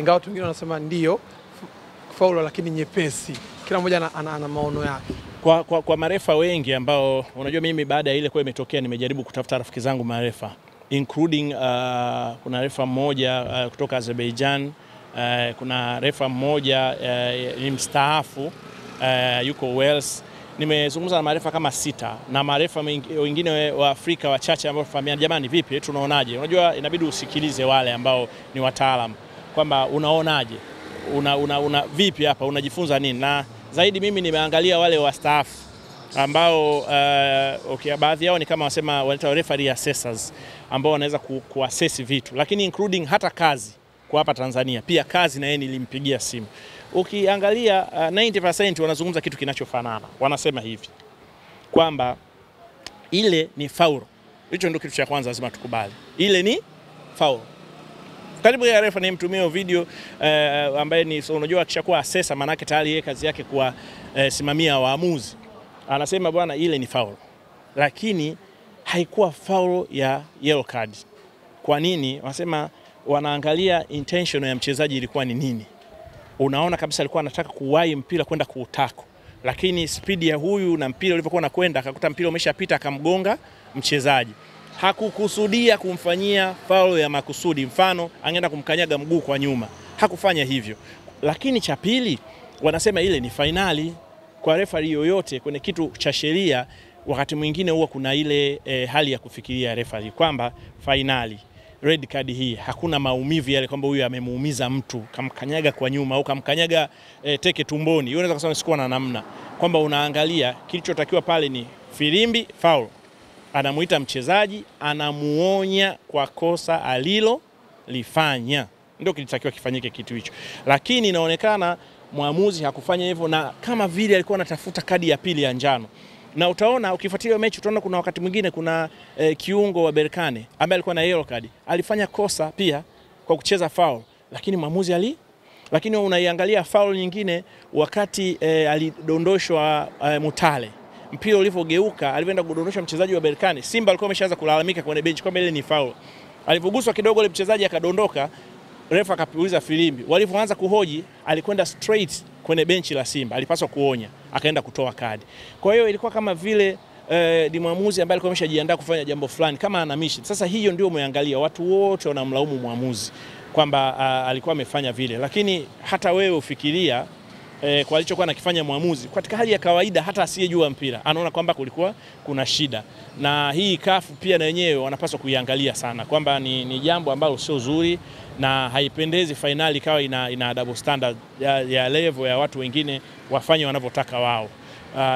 ingawa watu wengine wanasema ndio faulu lakini nyepesi. Kila mmoja ana maono yake. Kwa marefa wengi ambao unajua mimi baada ya ile kwa imetokea nimejaribu kutafuta rafiki zangu marefa including kuna refa mmoja kutoka Azerbaijan, kuna refa mmoja ni mstaafu yuko Wales. Nimezungumza na marefa kama 6 na marefa wengine wa Afrika wachache ambao fahamiana, jamani vipi tunaonaje? Unajua inabidi usikilize wale ambao ni wataalamu kwamba unaonaje, una vipi hapa, unajifunza nini. Na zaidi mimi nimeangalia wale wastaafu ambao okay, baadhi yao ni kama wasema wanaitwa referee assessors ambao wanaweza kuassess vitu, lakini including hata kazi kwa hapa Tanzania pia kazi na yeye nilimpigia simu. Ukiangalia 90% wanazungumza kitu kinachofanana. Wanasema hivi kwamba ile ni faulu. Hicho ndio kitu cha kwanza lazima tukubali. Ile ni faulu. Karibu ya refa ni mtumio video ambaye ni unajua akishakuwa assessor maana yake tayari yeye kazi yake kuwa simamia waamuzi. Anasema bwana ile ni faulu. Lakini haikuwa faulu ya yellow card. Kwa nini? Wanasema wanaangalia intention ya mchezaji ilikuwa ni nini. Unaona kabisa alikuwa anataka kuwahi mpira kwenda kuutako, lakini speed ya huyu na mpira ulivyokuwa unakwenda akakuta mpira umeshapita akamgonga mchezaji. Hakukusudia kumfanyia faulu ya makusudi, mfano angeenda kumkanyaga mguu kwa nyuma, hakufanya hivyo. Lakini cha pili wanasema ile ni finali. Kwa referee yoyote kwenye kitu cha sheria wakati mwingine huwa kuna ile hali ya kufikiria referee kwamba finali red card hii hakuna maumivu yale kwamba huyu amemuumiza mtu kamkanyaga kwa nyuma au kamkanyaga teke tumboni. Hiyo unaweza kusema sikuwa na namna kwamba unaangalia kilichotakiwa pale ni filimbi foul. Anamuita mchezaji, anamuonya kwa kosa alilo lifanya. Ndio kilitakiwa kifanyike kitu hicho. Lakini inaonekana muamuzi hakufanya hivyo na kama vile alikuwa anatafuta kadi ya pili ya njano. Na utaona ukifuatilia mechi utaona kuna wakati mwingine kuna kiungo wa Berkane ambaye alikuwa na yellow card alifanya kosa pia kwa kucheza foul, lakini maamuzi lakini unaiangalia foul nyingine wakati alidondoshwa Mutale, mpira ulivyogeuka alivyoenda kudondosha mchezaji wa Berkane, Simba alikuwa ameshaanza kulalamika kwenye bench kwamba ile ni foul. Alivuguswa kidogo ile mchezaji akadondoka, refa akapuliza filimbi. Walipoanza kuhoji alikwenda straight kwenye benchi la Simba, alipaswa kuonya, akaenda kutoa kadi. Kwa hiyo ilikuwa kama vile ni mwamuzi ambaye alikuwa ameshajiandaa kufanya jambo fulani kama anamishi. Sasa hiyo ndio umeangalia watu wote wanamlaumu mwamuzi kwamba alikuwa amefanya vile, lakini hata wewe ufikiria kwa alichokuwa anakifanya mwamuzi katika hali ya kawaida, hata asiyejua mpira anaona kwamba kulikuwa kuna shida. Na hii kafu pia na wenyewe wanapaswa kuiangalia sana kwamba ni jambo ambalo sio zuri na haipendezi finali kawa ina double standard ya level ya watu wengine wafanye wanavyotaka wao.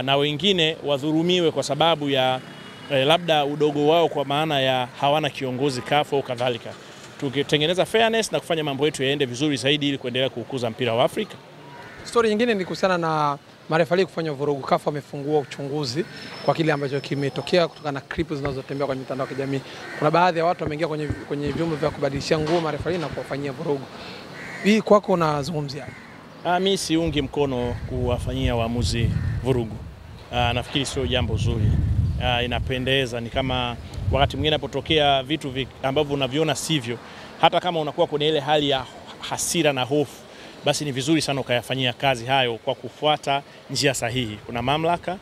Na wengine wadhulumiwe kwa sababu ya labda udogo wao kwa maana ya hawana kiongozi kafu au kadhalika. Tukitengeneza fairness na kufanya mambo yetu yaende vizuri zaidi ili kuendelea kukuza mpira wa Afrika. Story nyingine ni kuhusiana na marefali kufanya vurugu. CAF amefungua uchunguzi kwa kile ambacho kimetokea kutokana na clip zinazotembea kwenye mitandao ya kijamii. Kuna baadhi ya watu wameingia kwenye vyombo vya kubadilishia nguo marefali na kuwafanyia vurugu. Hii kwako unazungumzia? Mimi siungi mkono kuwafanyia waamuzi vurugu. Nafikiri sio jambo zuri. Inapendeza ni kama wakati mwingine inapotokea vitu ambavyo unaviona sivyo, hata kama unakuwa kwenye ile hali ya hasira na hofu, basi ni vizuri sana ukayafanyia kazi hayo kwa kufuata njia sahihi. Kuna mamlaka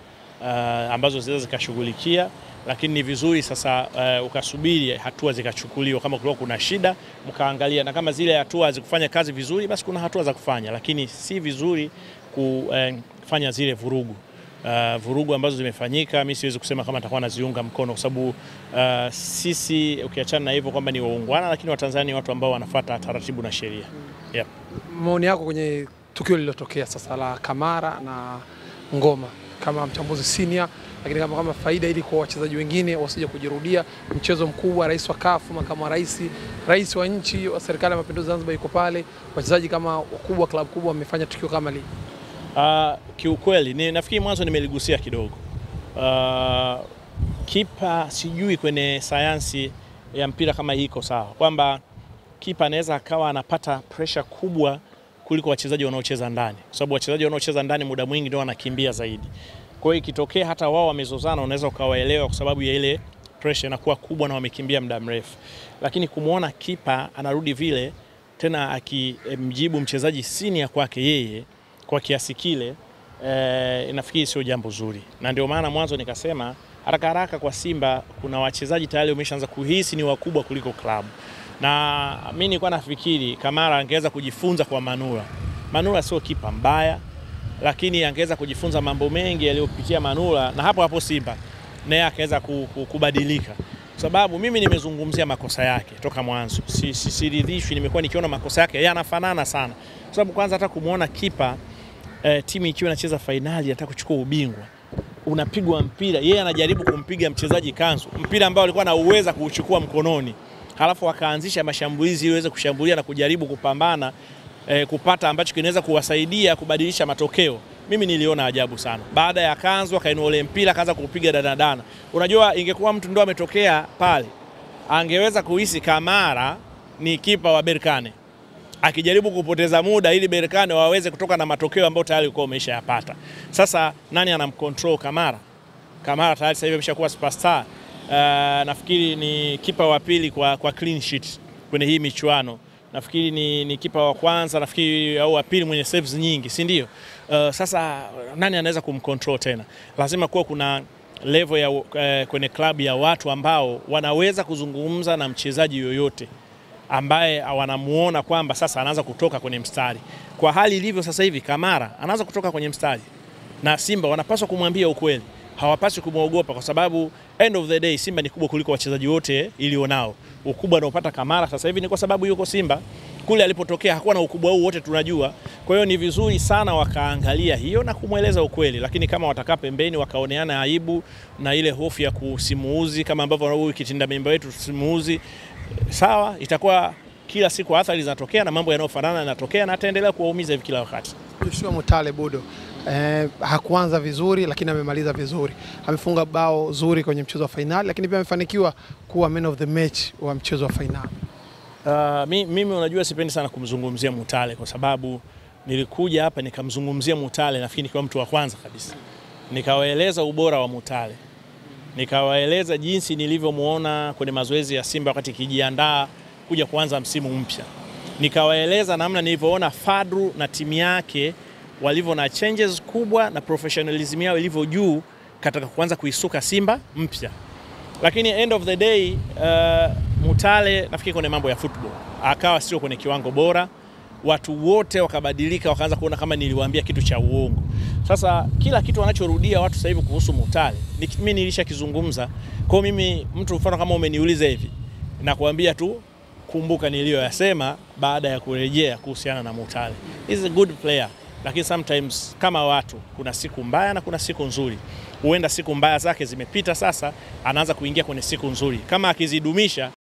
ambazo zinaweza zikashughulikia, lakini ni vizuri sasa ukasubiri hatua zikachukuliwa. Kama kulikuwa kuna shida mkaangalia, na kama zile hatua zikufanya kazi vizuri, basi kuna hatua za kufanya, lakini si vizuri kufanya zile vurugu. Vurugu ambazo zimefanyika mimi siwezi kusema kama nitakuwa naziunga mkono, kwa sababu sisi ukiachana na hivyo kwamba ni waungwana, lakini Watanzania ni watu ambao wanafuata taratibu na sheria. Yep. Maoni yako kwenye tukio lililotokea sasa la Kamara na Ngoma kama mchambuzi senior, lakini kama faida ili kwa wachezaji wengine wasije kujirudia, mchezo mkubwa, rais wa CAF, makamu wa rais wa nchi wa serikali ya mapinduzi Zanzibar yuko pale, wachezaji kama wakubwa klabu kubwa wamefanya tukio kama hili? Kiukweli nafikiri mwanzo nimeligusia kidogo. Kipa sijui kwenye sayansi ya mpira kama hii iko sawa, kwamba kipa anaweza akawa anapata pressure kubwa kuliko wachezaji wanaocheza ndani, kwa sababu wachezaji wanaocheza ndani muda mwingi ndio wanakimbia zaidi. Kwa hiyo ikitokea hata wao wamezozana, unaweza ukawaelewa kwa sababu ya ile pressure inakuwa kubwa na wamekimbia muda mrefu. Lakini kumuona kipa anarudi vile tena akimjibu mchezaji senior kwake yeye kwa kiasi kile, inafikiri sio jambo zuri. Na ndio maana mwanzo nikasema haraka haraka kwa Simba kuna wachezaji tayari wameshaanza kuhisi ni wakubwa kuliko klabu. Na mimi nilikuwa nafikiri Kamara angeweza kujifunza kwa Manula. Manula sio kipa mbaya, lakini angeweza kujifunza mambo mengi yaliyopitia Manula, na hapo Simba naye akaweza kubadilika. Sababu mimi nimezungumzia makosa yake toka mwanzo. Siridhishwi, nimekuwa nikiona makosa yake yanafanana sana. Sababu kwanza hata kumuona kipa timu ikiwa inacheza finali anataka kuchukua ubingwa, unapigwa mpira, yeye anajaribu kumpiga mchezaji kanzu, mpira ambao alikuwa na uweza kuuchukua mkononi, halafu akaanzisha mashambulizi ili aweze kushambulia na kujaribu kupambana kupata ambacho kinaweza kuwasaidia kubadilisha matokeo. Mimi niliona ajabu sana. Baada ya kanzu akainua ule mpira akaanza kupiga danadana. Unajua ingekuwa mtu ndo ametokea pale, angeweza kuhisi Kamara ni kipa wa Berkane, akijaribu kupoteza muda ili Berkane waweze kutoka na matokeo ambayo tayari uko umeshayapata. Sasa nani anamcontrol Kamara? Kamara tayari sasa hivi ameshakuwa superstar. Nafikiri ni kipa wa pili kwa clean sheet kwenye hii michuano. Nafikiri ni kipa wa kwanza, nafikiri au wa pili mwenye saves nyingi, si ndio? Sasa nani anaweza kumcontrol tena? Lazima kuwa kuna level ya kwenye klabu ya watu ambao wanaweza kuzungumza na mchezaji yoyote ambaye wanamuona kwamba sasa anaanza kutoka kwenye mstari. Kwa hali ilivyo sasa hivi Kamara anaanza kutoka kwenye mstari, na Simba wanapaswa kumwambia ukweli. Hawapaswi kumuogopa, kwa sababu end of the day Simba ni kubwa kuliko wachezaji wote ilionao. Ukubwa anaopata Kamara sasa hivi ni kwa sababu yuko Simba. Kule alipotokea hakuwa na ukubwa huu wote tunajua. Kwa hiyo ni vizuri sana wakaangalia hiyo na kumweleza ukweli, lakini kama watakaa pembeni wakaoneana aibu na ile hofu ya kusimuuzi kama ambavyo huyu kitinda mimba wetu simuuzi, sawa, itakuwa kila siku athari zinatokea na mambo yanayofanana yanatokea na ataendelea kuwaumiza hivi kila wakati. Joshua Mutale Budo hakuanza vizuri lakini amemaliza vizuri. Amefunga bao zuri kwenye mchezo wa finali, lakini pia amefanikiwa kuwa man of the match wa mchezo wa finali. Mimi unajua sipendi sana kumzungumzia Mutale kwa sababu nilikuja hapa nikamzungumzia Mutale nafikiri kwa mtu wa kwanza kabisa. Nikawaeleza ubora wa Mutale. Nikawaeleza jinsi nilivyomuona kwenye mazoezi ya Simba wakati kijiandaa kuja kuanza msimu mpya. Nikawaeleza namna nilivyoona Fadru na timu yake walivyo na changes kubwa na professionalism yao ilivyo juu katika kuanza kuisuka Simba mpya. Lakini end of the day Mutale nafikiri kwenye mambo ya football akawa sio kwenye kiwango bora. Watu wote wakabadilika, wakaanza kuona kama niliwaambia kitu cha uongo. Sasa kila kitu anachorudia watu sasa hivi kuhusu Mutale mimi nilishakizungumza. Kwa mimi mtu mfano kama umeniuliza hivi na kuambia tu kumbuka niliyoyasema baada ya kurejea kuhusiana na Mutale. He's a good player, lakini sometimes kama watu kuna siku mbaya na kuna siku nzuri. Huenda siku mbaya zake zimepita, sasa anaanza kuingia kwenye siku nzuri. Kama akizidumisha